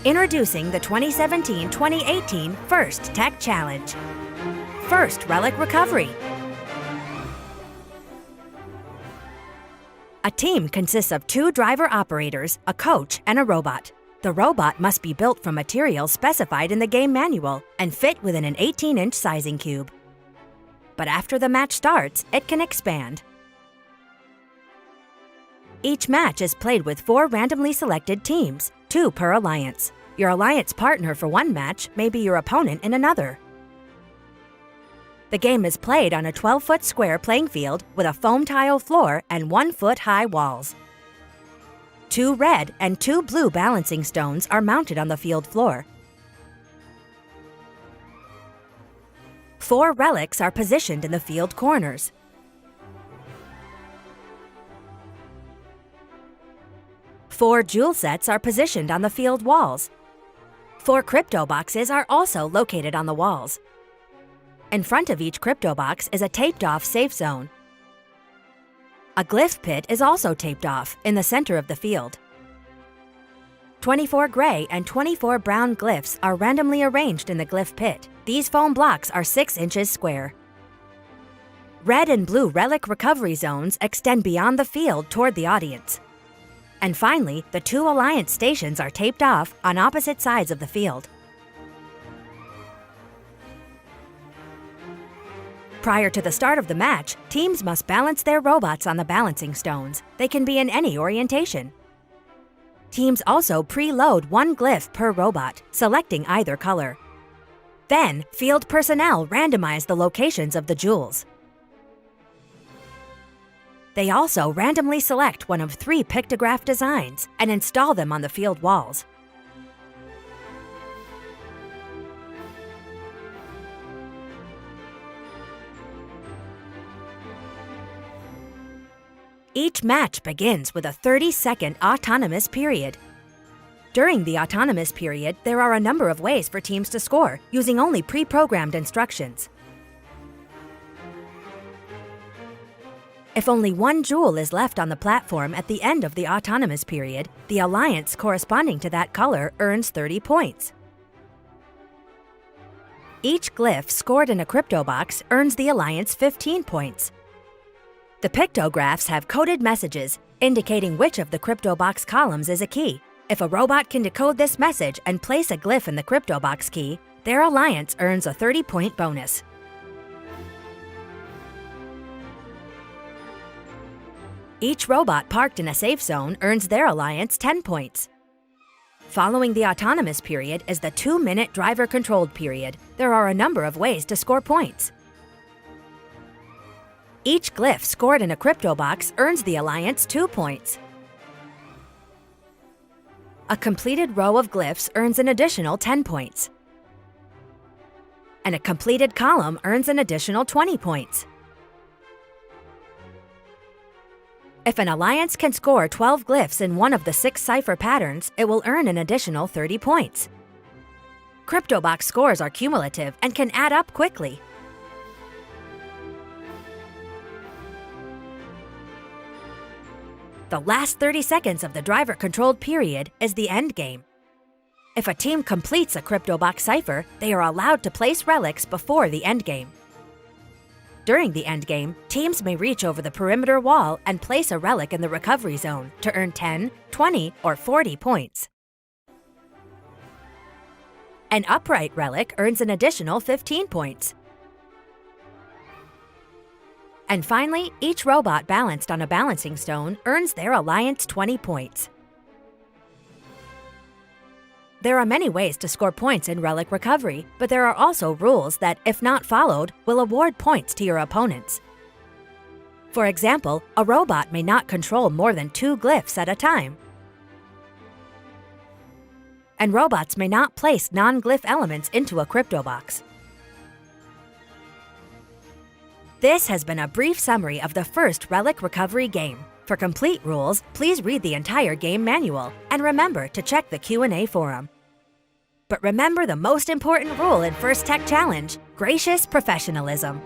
Introducing the 2017-2018 First Tech Challenge. First Relic Recovery. A team consists of 2 driver operators, a coach, and a robot. The robot must be built from materials specified in the game manual and fit within an 18-inch sizing cube. But after the match starts, it can expand. Each match is played with 4 randomly selected teams, 2 per alliance. Your alliance partner for one match may be your opponent in another. The game is played on a 12-foot square playing field with a foam tile floor and 1-foot-high walls. 2 red and 2 blue balancing stones are mounted on the field floor. 4 relics are positioned in the field corners. Four jewel sets are positioned on the field walls. 4 crypto boxes are also located on the walls. In front of each crypto box is a taped-off safe zone. A glyph pit is also taped off in the center of the field. 24 gray and 24 brown glyphs are randomly arranged in the glyph pit. These foam blocks are 6 inches square. Red and blue relic recovery zones extend beyond the field toward the audience. And finally, the 2 alliance stations are taped off on opposite sides of the field. Prior to the start of the match, teams must balance their robots on the balancing stones. They can be in any orientation. Teams also preload 1 glyph per robot, selecting either color. Then, field personnel randomize the locations of the jewels. They also randomly select one of 3 pictograph designs and install them on the field walls. Each match begins with a 30-second autonomous period. During the autonomous period, there are a number of ways for teams to score, using only pre-programmed instructions. If only 1 jewel is left on the platform at the end of the autonomous period, the alliance corresponding to that color earns 30 points. Each glyph scored in a crypto box earns the alliance 15 points. The pictographs have coded messages indicating which of the crypto box columns is a key. If a robot can decode this message and place a glyph in the crypto box key, their alliance earns a 30-point bonus. Each robot parked in a safe zone earns their alliance 10 points. Following the autonomous period is the 2-minute driver-controlled period. There are a number of ways to score points. Each glyph scored in a crypto box earns the alliance 2 points. A completed row of glyphs earns an additional 10 points. And a completed column earns an additional 20 points. If an alliance can score 12 glyphs in one of the 6 cipher patterns, it will earn an additional 30 points. CryptoBox scores are cumulative and can add up quickly. The last 30 seconds of the driver-controlled period is the end game. If a team completes a CryptoBox cipher, they are allowed to place relics before the end game. During the endgame, teams may reach over the perimeter wall and place a relic in the recovery zone to earn 10, 20, or 40 points. An upright relic earns an additional 15 points. And finally, each robot balanced on a balancing stone earns their alliance 20 points. There are many ways to score points in relic recovery, but there are also rules that, if not followed, will award points to your opponents. For example, a robot may not control more than 2 glyphs at a time. And robots may not place non-glyph elements into a crypto box. This has been a brief summary of the first relic recovery game. For complete rules, please read the entire game manual, and remember to check the Q&A forum. But remember the most important rule in First Tech Challenge: gracious professionalism.